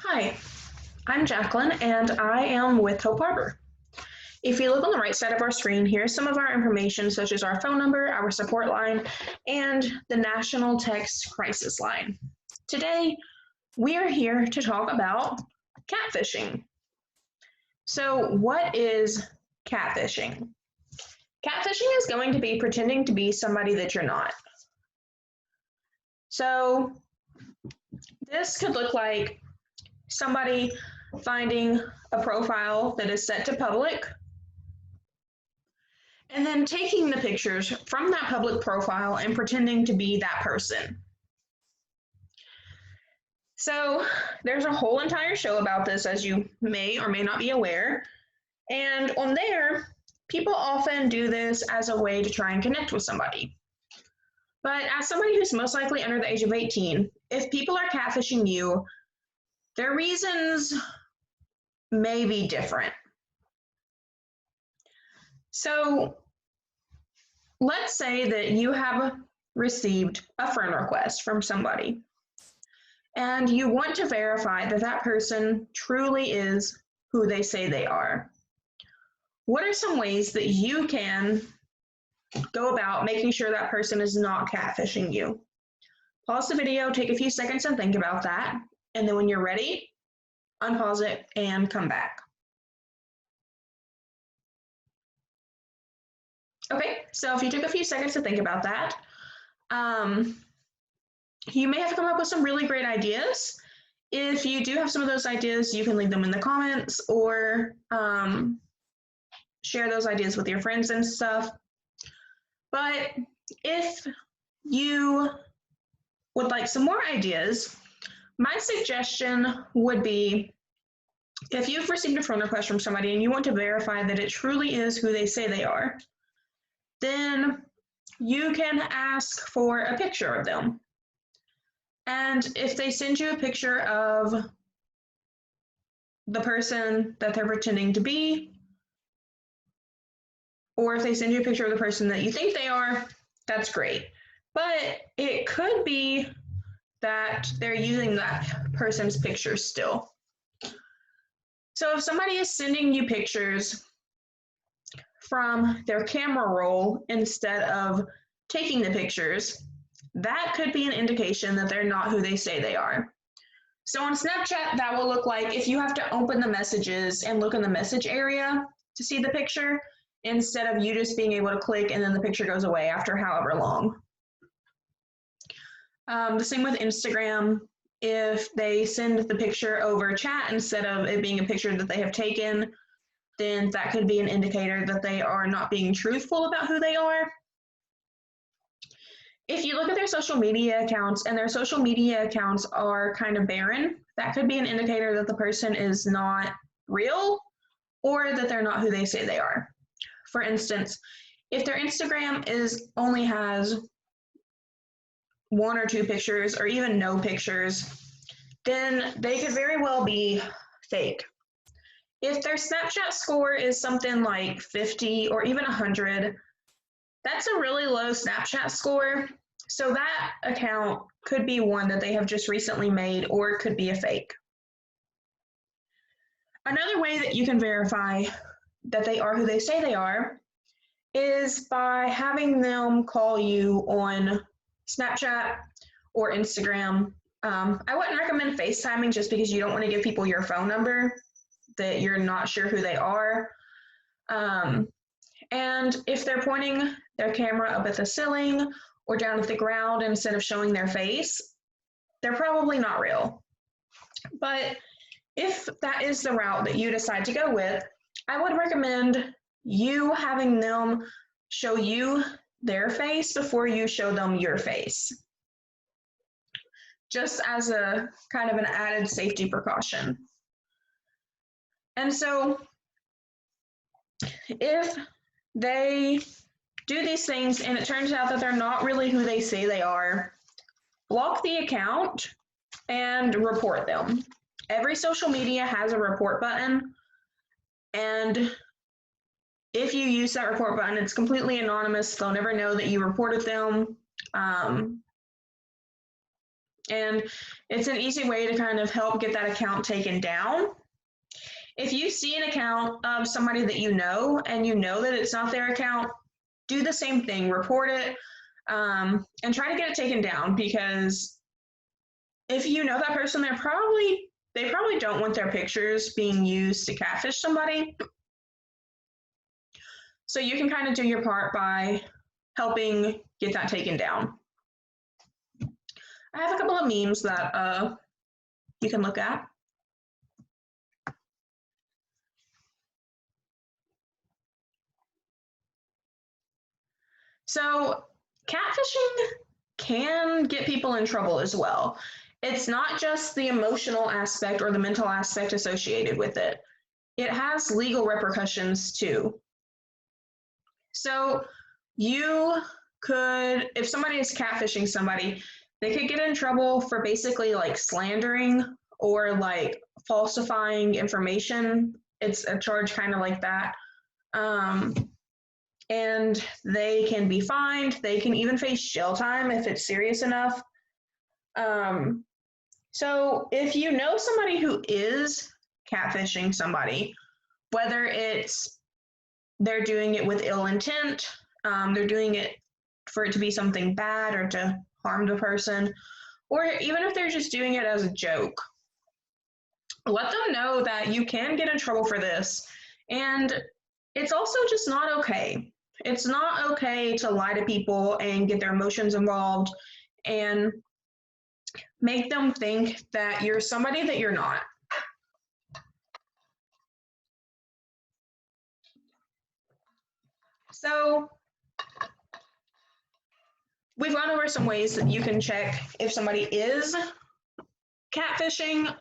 Hi, I'm Jacqueline and I am with Hope Harbor. If you look on the right side of our screen, here's some of our information such as our phone number, our support line, and the National Text Crisis Line. Today, we are here to talk about catfishing. So what is catfishing? Catfishing is going to be pretending to be somebody that you're not. So this could look like somebody finding a profile that is set to public and then taking the pictures from that public profile and pretending to be that person. So there's a whole entire show about this, as you may or may not be aware. And on there, people often do this as a way to try and connect with somebody. But as somebody who's most likely under the age of 18, if people are catfishing you, their reasons may be different. So let's say that you have received a friend request from somebody and you want to verify that that person truly is who they say they are. What are some ways that you can go about making sure that person is not catfishing you? Pause the video, take a few seconds and think about that, and then when you're ready, unpause it and come back. Okay, so if you took a few seconds to think about that, you may have come up with some really great ideas. If you do have some of those ideas, you can leave them in the comments or share those ideas with your friends and stuff. But if you would like some more ideas, my suggestion would be, if you've received a friend request from somebody and you want to verify that it truly is who they say they are, then you can ask for a picture of them. And if they send you a picture of the person that they're pretending to be, or if they send you a picture of the person that you think they are, that's great. But it could be that they're using that person's picture still. So if somebody is sending you pictures from their camera roll instead of taking the pictures, that could be an indication that they're not who they say they are. So on Snapchat, that will look like if you have to open the messages and look in the message area to see the picture, instead of you just being able to click and then the picture goes away after however long. The same with Instagram. If they send the picture over chat instead of it being a picture that they have taken, then that could be an indicator that they are not being truthful about who they are. If you look at their social media accounts and their social media accounts are kind of barren, that could be an indicator that the person is not real or that they're not who they say they are. For instance, if their Instagram only has 1 or 2 pictures or even no pictures, then they could very well be fake. If their Snapchat score is something like 50 or even 100, that's a really low Snapchat score. So that account could be one that they have just recently made, or it could be a fake. Another way that you can verify that they are who they say they are is by having them call you on Snapchat or Instagram. I wouldn't recommend FaceTiming just because you don't want to give people your phone number that you're not sure who they are. And if they're pointing their camera up at the ceiling or down at the ground instead of showing their face, they're probably not real. But if that is the route that you decide to go with, I would recommend you having them show you their face before you show them your face, just as a kind of an added safety precaution. And so if they do these things and it turns out that they're not really who they say they are, block the account and report them. Every social media has a report button, and if you use that report button, it's completely anonymous. They'll never know that you reported them. And it's an easy way to kind of help get that account taken down. If you see an account of somebody that you know and you know that it's not their account, do the same thing, report it, and try to get it taken down, because if you know that person, they probably don't want their pictures being used to catfish somebody. So you can kind of do your part by helping get that taken down. I have a couple of memes that you can look at. So catfishing can get people in trouble as well. It's not just the emotional aspect or the mental aspect associated with it. It has legal repercussions too. So you could, if somebody is catfishing somebody, they could get in trouble for basically like slandering or like falsifying information. It's a charge kind of like that. And they can be fined. They can even face jail time if it's serious enough. So if you know somebody who is catfishing somebody, whether it's they're doing it with ill intent, they're doing it for it to be something bad or to harm the person, or even if they're just doing it as a joke, let them know that you can get in trouble for this. And it's also just not okay. It's not okay to lie to people and get their emotions involved and make them think that you're somebody that you're not. So we've gone over some ways that you can check if somebody is catfishing,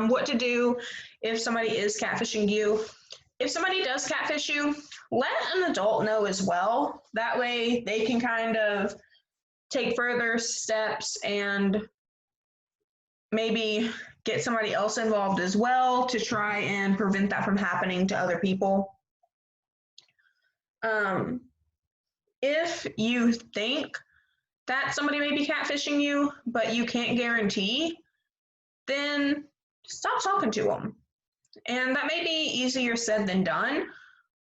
what to do if somebody is catfishing you. If somebody does catfish you, let an adult know as well. That way they can kind of take further steps and maybe get somebody else involved as well to try and prevent that from happening to other people. If you think that somebody may be catfishing you, but you can't guarantee, then stop talking to them. And that may be easier said than done,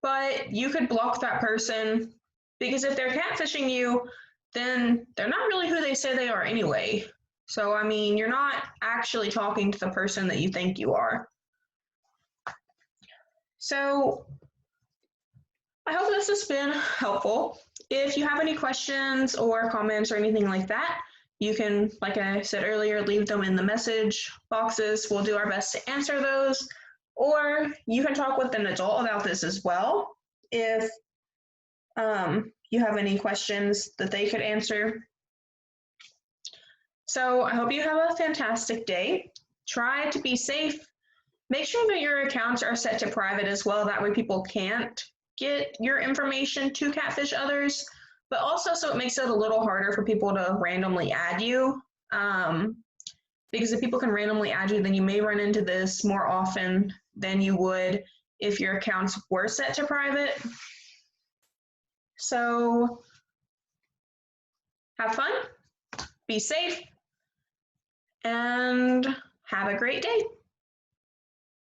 but you could block that person, because if they're catfishing you, then they're not really who they say they are anyway. So, I mean, you're not actually talking to the person that you think you are. So, I hope this has been helpful. If you have any questions or comments or anything like that, you can, like I said earlier, leave them in the message boxes. We'll do our best to answer those. Or you can talk with an adult about this as well if you have any questions that they could answer. So I hope you have a fantastic day. Try to be safe. Make sure that your accounts are set to private as well. That way people can't get your information to catfish others, but also so it makes it a little harder for people to randomly add you. Because if people can randomly add you, then you may run into this more often than you would if your accounts were set to private. So have fun, be safe, and have a great day.